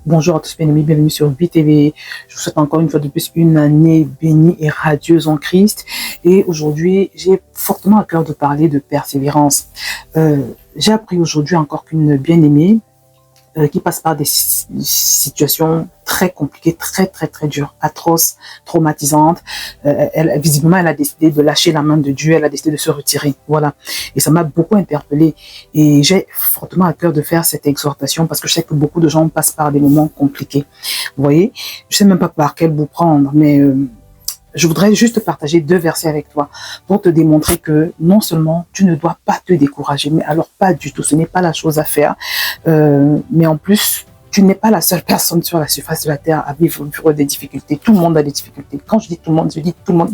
Bonjour à tous, bien amis, bienvenue sur BTV. Je vous souhaite encore une fois de plus une année bénie et radieuse en Christ. Et aujourd'hui, j'ai fortement à cœur de parler de persévérance. J'ai appris aujourd'hui encore qu'une bien-aimée qui passe par des situations très compliquées, très dures, atroces, traumatisantes. Visiblement, elle a décidé de lâcher la main de Dieu, elle a décidé de se retirer. Voilà. Et ça m'a beaucoup interpellée. Et j'ai fortement à cœur de faire cette exhortation parce que je sais que beaucoup de gens passent par des moments compliqués. Vous voyez, je sais même pas par quel bout prendre, mais je voudrais juste partager 2 versets avec toi pour te démontrer que non seulement tu ne dois pas te décourager, mais alors pas du tout, ce n'est pas la chose à faire, mais en plus, tu n'es pas la seule personne sur la surface de la terre à vivre des difficultés. Tout le monde a des difficultés. Quand je dis tout le monde, je dis tout le monde,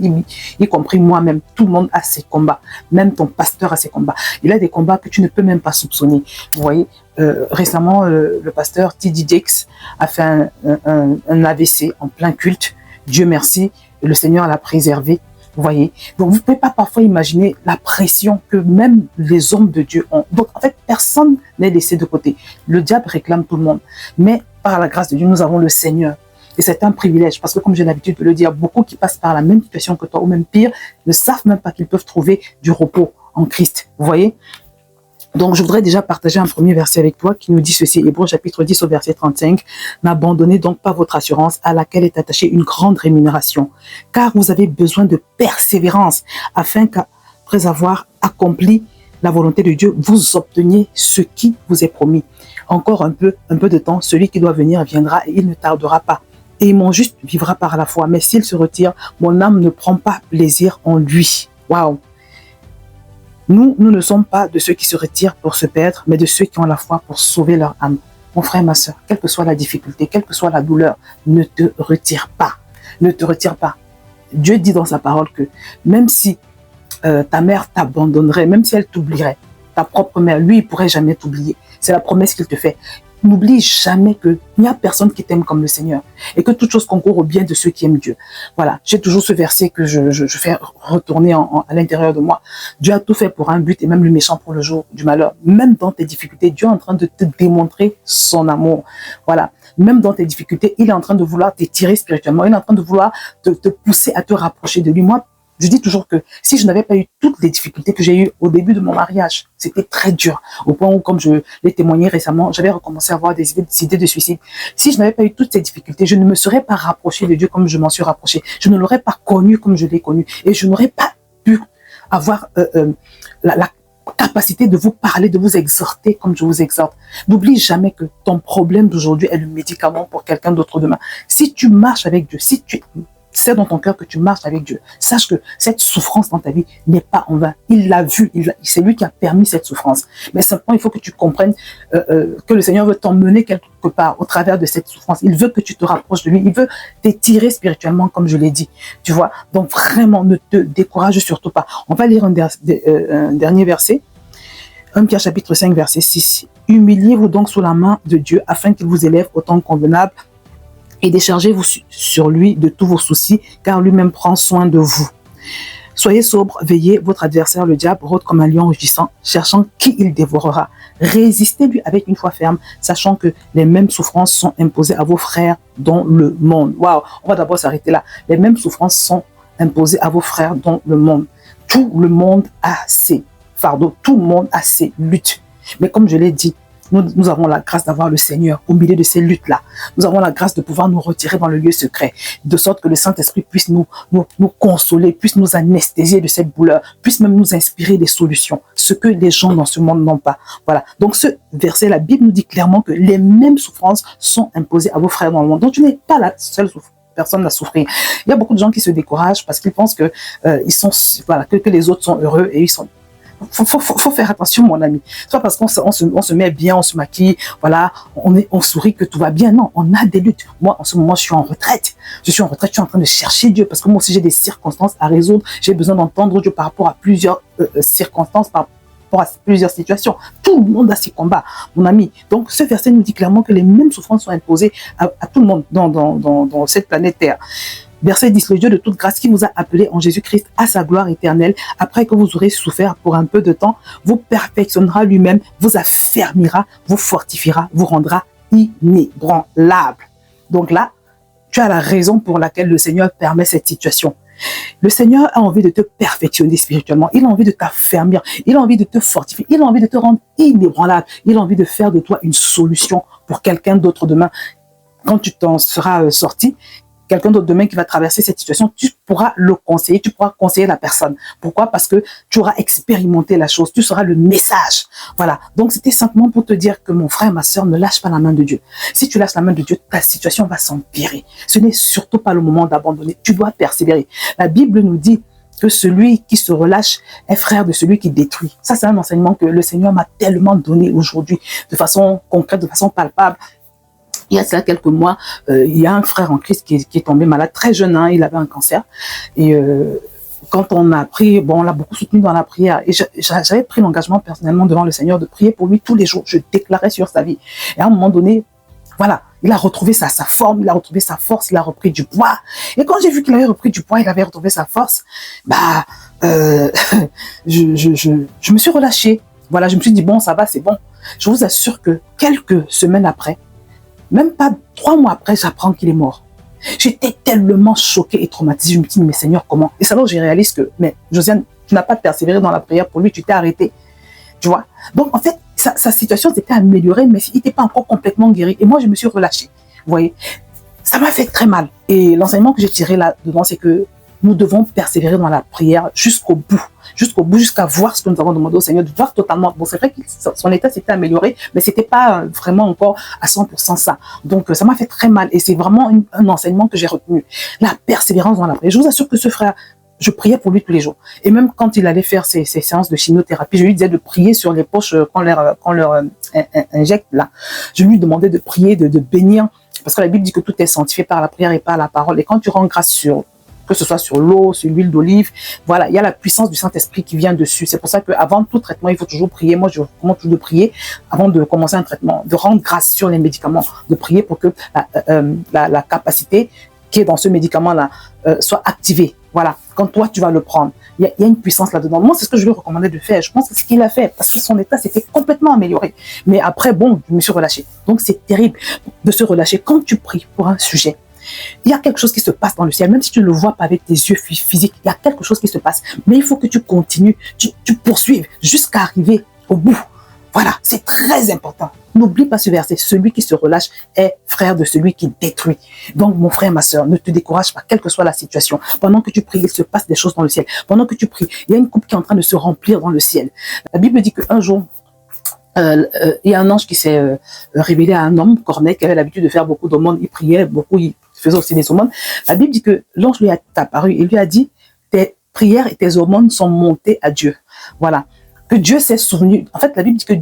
y compris moi-même. Tout le monde a ses combats. Même ton pasteur a ses combats. Il a des combats que tu ne peux même pas soupçonner. Vous voyez, récemment, le pasteur T.D. Jakes a fait un AVC en plein culte. Dieu merci, le Seigneur l'a préservé. Vous voyez, donc vous ne pouvez pas parfois imaginer la pression que même les hommes de Dieu ont. Donc en fait, personne n'est laissé de côté. Le diable réclame tout le monde. Mais par la grâce de Dieu, nous avons le Seigneur. Et c'est un privilège parce que comme j'ai l'habitude de le dire, beaucoup qui passent par la même situation que toi ou même pire ne savent même pas qu'ils peuvent trouver du repos en Christ. Vous voyez? Donc, je voudrais déjà partager un premier verset avec toi qui nous dit ceci, Hébreux chapitre 10 au verset 35. « N'abandonnez donc pas votre assurance à laquelle est attachée une grande rémunération, car vous avez besoin de persévérance afin qu'après avoir accompli la volonté de Dieu, vous obteniez ce qui vous est promis. Encore un peu de temps, celui qui doit venir viendra et il ne tardera pas. Et mon juste vivra par la foi, mais s'il se retire, mon âme ne prend pas plaisir en lui. » Waouh! Nous ne sommes pas de ceux qui se retirent pour se perdre, mais de ceux qui ont la foi pour sauver leur âme. Mon frère, ma soeur, quelle que soit la difficulté, quelle que soit la douleur, ne te retire pas. Ne te retire pas. Dieu dit dans sa parole que même si ta mère t'abandonnerait, même si elle t'oublierait, ta propre mère, lui, il ne pourrait jamais t'oublier. C'est la promesse qu'il te fait. N'oublie jamais qu'il n'y a personne qui t'aime comme le Seigneur et que toute chose concourt au bien de ceux qui aiment Dieu. Voilà, j'ai toujours ce verset que je fais retourner à l'intérieur de moi. Dieu a tout fait pour un but et même le méchant pour le jour du malheur. Même dans tes difficultés, Dieu est en train de te démontrer son amour. Voilà, même dans tes difficultés, il est en train de vouloir t'étirer spirituellement. Il est en train de vouloir te pousser à te rapprocher de lui. Moi, je dis toujours que si je n'avais pas eu toutes les difficultés que j'ai eues au début de mon mariage, c'était très dur. Au point où, comme je l'ai témoigné récemment, j'avais recommencé à avoir des idées de suicide. Si je n'avais pas eu toutes ces difficultés, je ne me serais pas rapproché de Dieu comme je m'en suis rapproché. Je ne l'aurais pas connu comme je l'ai connu. Et je n'aurais pas pu avoir la capacité de vous parler, de vous exhorter comme je vous exhorte. N'oublie jamais que ton problème d'aujourd'hui est le médicament pour quelqu'un d'autre demain. Si tu marches avec Dieu, si tu sais dans ton cœur que tu marches avec Dieu, sache que cette souffrance dans ta vie n'est pas en vain. Il l'a vu, c'est lui qui a permis cette souffrance. Mais simplement, il faut que tu comprennes que le Seigneur veut t'emmener quelque part au travers de cette souffrance. Il veut que tu te rapproches de lui. Il veut t'étirer spirituellement, comme je l'ai dit. Tu vois? Donc vraiment, ne te décourage surtout pas. On va lire un dernier verset. 1 Pierre chapitre 5, verset 6. « Humiliez-vous donc sous la main de Dieu afin qu'il vous élève au temps convenable et déchargez-vous sur lui de tous vos soucis, car lui-même prend soin de vous. Soyez sobre, veillez, votre adversaire le diable rôde comme un lion rugissant, cherchant qui il dévorera. Résistez-lui avec une foi ferme, sachant que les mêmes souffrances sont imposées à vos frères dans le monde. » Waouh, on va d'abord s'arrêter là. Les mêmes souffrances sont imposées à vos frères dans le monde. Tout le monde a ses fardeaux, tout le monde a ses luttes. Mais comme je l'ai dit, nous avons la grâce d'avoir le Seigneur au milieu de ces luttes-là. Nous avons la grâce de pouvoir nous retirer dans le lieu secret, de sorte que le Saint-Esprit puisse nous consoler, puisse nous anesthésier de cette douleur, puisse même nous inspirer des solutions, ce que les gens dans ce monde n'ont pas. Voilà. Donc ce verset, la Bible nous dit clairement que les mêmes souffrances sont imposées à vos frères dans le monde. Donc tu n'es pas la seule personne à souffrir. Il y a beaucoup de gens qui se découragent parce qu'ils pensent que que les autres sont heureux et ils sont... Faut faire attention, mon ami. C'est pas parce qu'on se met bien, on se maquille, voilà, on sourit que tout va bien. Non, on a des luttes. Moi, en ce moment, je suis en retraite. Je suis en train de chercher Dieu parce que moi aussi, j'ai des circonstances à résoudre. J'ai besoin d'entendre Dieu par rapport à plusieurs circonstances, par rapport à plusieurs situations. Tout le monde a ses combats, mon ami. Donc, ce verset nous dit clairement que les mêmes souffrances sont imposées à tout le monde dans cette planète Terre. Verset 10, le Dieu de toute grâce qui vous a appelé en Jésus-Christ à sa gloire éternelle, après que vous aurez souffert pour un peu de temps, vous perfectionnera lui-même, vous affermira, vous fortifiera, vous rendra inébranlable. Donc là, tu as la raison pour laquelle le Seigneur permet cette situation. Le Seigneur a envie de te perfectionner spirituellement. Il a envie de t'affermir. Il a envie de te fortifier. Il a envie de te rendre inébranlable. Il a envie de faire de toi une solution pour quelqu'un d'autre demain. Quand tu t'en seras sorti, quelqu'un d'autre demain qui va traverser cette situation, tu pourras le conseiller, tu pourras conseiller la personne. Pourquoi? Parce que tu auras expérimenté la chose, tu sauras le message. Voilà. Donc, c'était simplement pour te dire que mon frère, ma soeur, ne lâche pas la main de Dieu. Si tu lâches la main de Dieu, ta situation va s'empirer. Ce n'est surtout pas le moment d'abandonner. Tu dois persévérer. La Bible nous dit que celui qui se relâche est frère de celui qui détruit. Ça, c'est un enseignement que le Seigneur m'a tellement donné aujourd'hui, de façon concrète, de façon palpable. Il y a cela quelques mois, il y a un frère en Christ qui est tombé malade, très jeune, hein, il avait un cancer. Et quand on a pris, bon, on l'a beaucoup soutenu dans la prière. Et j'avais pris l'engagement personnellement devant le Seigneur de prier pour lui tous les jours. Je déclarais sur sa vie. Et à un moment donné, voilà, il a retrouvé sa forme, il a retrouvé sa force, il a repris du poids. Et quand j'ai vu qu'il avait repris du poids, il avait retrouvé sa force, bah, je me suis relâchée. Voilà, je me suis dit, bon, ça va, c'est bon. Je vous assure que quelques semaines après, même pas 3 mois après, j'apprends qu'il est mort. J'étais tellement choquée et traumatisée. Je me dis, mais Seigneur, comment? Et c'est alors que j'ai réalisé que, mais Josiane, tu n'as pas persévéré dans la prière pour lui, tu t'es arrêté. Tu vois? Donc, en fait, sa situation s'était améliorée, mais il n'était pas encore complètement guéri. Et moi, je me suis relâchée. Vous voyez? Ça m'a fait très mal. Et l'enseignement que j'ai tiré là-dedans, c'est que nous devons persévérer dans la prière jusqu'au bout, jusqu'à voir ce que nous avons demandé au Seigneur, de voir totalement. Bon, c'est vrai que son état s'était amélioré, mais c'était pas vraiment encore à 100% ça. Donc, ça m'a fait très mal et c'est vraiment un enseignement que j'ai retenu. La persévérance dans la prière. Je vous assure que ce frère, je priais pour lui tous les jours. Et même quand il allait faire ses séances de chimiothérapie, je lui disais de prier sur les poches qu'on leur injecte là. Je lui demandais de prier, de bénir, parce que la Bible dit que tout est sanctifié par la prière et par la parole. Et quand tu rends grâce sur que ce soit sur l'eau, sur l'huile d'olive, voilà, il y a la puissance du Saint-Esprit qui vient dessus. C'est pour ça qu'avant tout traitement, il faut toujours prier. Moi, je recommande toujours de prier avant de commencer un traitement, de rendre grâce sur les médicaments, de prier pour que la capacité qui est dans ce médicament-là soit activée. Voilà, quand toi, tu vas le prendre, il y a une puissance là-dedans. Moi, c'est ce que je lui recommandais de faire. Je pense que c'est ce qu'il a fait, parce que son état s'était complètement amélioré. Mais après, bon, je me suis relâchée. Donc, c'est terrible de se relâcher. Quand tu pries pour un sujet, il y a quelque chose qui se passe dans le ciel, même si tu ne le vois pas avec tes yeux physiques, il y a quelque chose qui se passe. Mais il faut que tu continues, tu poursuives jusqu'à arriver au bout. Voilà, c'est très important. N'oublie pas ce verset. Celui qui se relâche est frère de celui qui détruit. Donc, mon frère, ma soeur, ne te décourage pas, quelle que soit la situation. Pendant que tu pries, il se passe des choses dans le ciel. Pendant que tu pries, il y a une coupe qui est en train de se remplir dans le ciel. La Bible dit qu'un jour, il y a un ange qui s'est révélé à un homme, Corneille, qui avait l'habitude de faire beaucoup d'aumônes. Il priait beaucoup, il faisait aussi des aumônes. La Bible dit que l'ange lui a apparu et lui a dit, tes prières et tes aumônes sont montées à Dieu. Voilà. Que Dieu s'est souvenu. En fait, la Bible dit que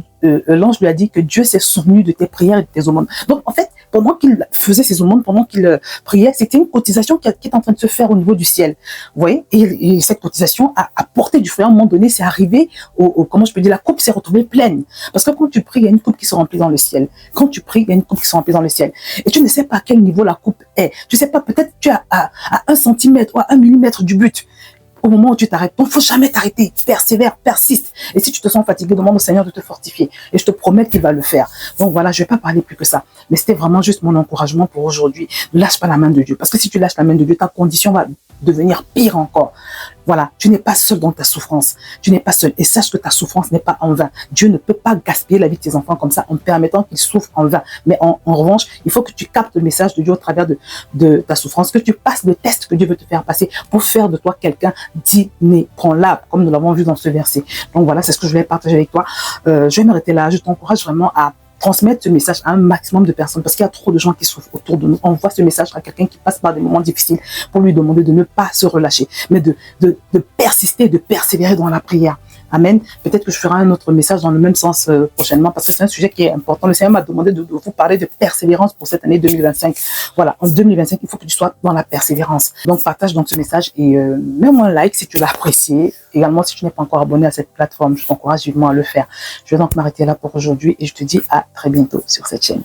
l'ange lui a dit que Dieu s'est souvenu de tes prières et de tes aumônes. Donc, en fait, pendant qu'il faisait ses aumônes, pendant qu'il priait, c'était une cotisation qui est en train de se faire au niveau du ciel. Vous voyez? Et cette cotisation a porté du fruit. À un moment donné, c'est arrivé comment je peux dire, la coupe s'est retrouvée pleine. Parce que quand tu pries, il y a une coupe qui se remplit dans le ciel. Quand tu pries, il y a une coupe qui se remplit dans le ciel. Et tu ne sais pas à quel niveau la coupe est. Tu ne sais pas, peut-être tu es à 1 centimètre ou à 1 millimètre du but. Au moment où tu t'arrêtes, donc il ne faut jamais t'arrêter, persévère, persiste. Et si tu te sens fatigué, demande au Seigneur de te fortifier. Et je te promets qu'il va le faire. Donc voilà, je ne vais pas parler plus que ça. Mais c'était vraiment juste mon encouragement pour aujourd'hui. Ne lâche pas la main de Dieu. Parce que si tu lâches la main de Dieu, ta condition va devenir pire encore. Voilà, tu n'es pas seul dans ta souffrance. Tu n'es pas seul. Et sache que ta souffrance n'est pas en vain. Dieu ne peut pas gaspiller la vie de tes enfants comme ça en permettant qu'ils souffrent en vain. Mais en revanche, il faut que tu captes le message de Dieu au travers de ta souffrance, que tu passes le test que Dieu veut te faire passer pour faire de toi quelqu'un d'inébranlable, comme nous l'avons vu dans ce verset. Donc voilà, c'est ce que je voulais partager avec toi. Je vais m'arrêter là. Je t'encourage vraiment à transmettre ce message à un maximum de personnes parce qu'il y a trop de gens qui souffrent autour de nous. Envoie ce message à quelqu'un qui passe par des moments difficiles pour lui demander de ne pas se relâcher, mais de persister, de persévérer dans la prière. Amen. Peut-être que je ferai un autre message dans le même sens prochainement parce que c'est un sujet qui est important. Le Seigneur m'a demandé de vous parler de persévérance pour cette année 2025. Voilà, en 2025, il faut que tu sois dans la persévérance. Donc, partage donc ce message et mets-moi un like si tu l'as apprécié. Également, si tu n'es pas encore abonné à cette plateforme, je t'encourage vivement à le faire. Je vais donc m'arrêter là pour aujourd'hui et je te dis à très bientôt sur cette chaîne.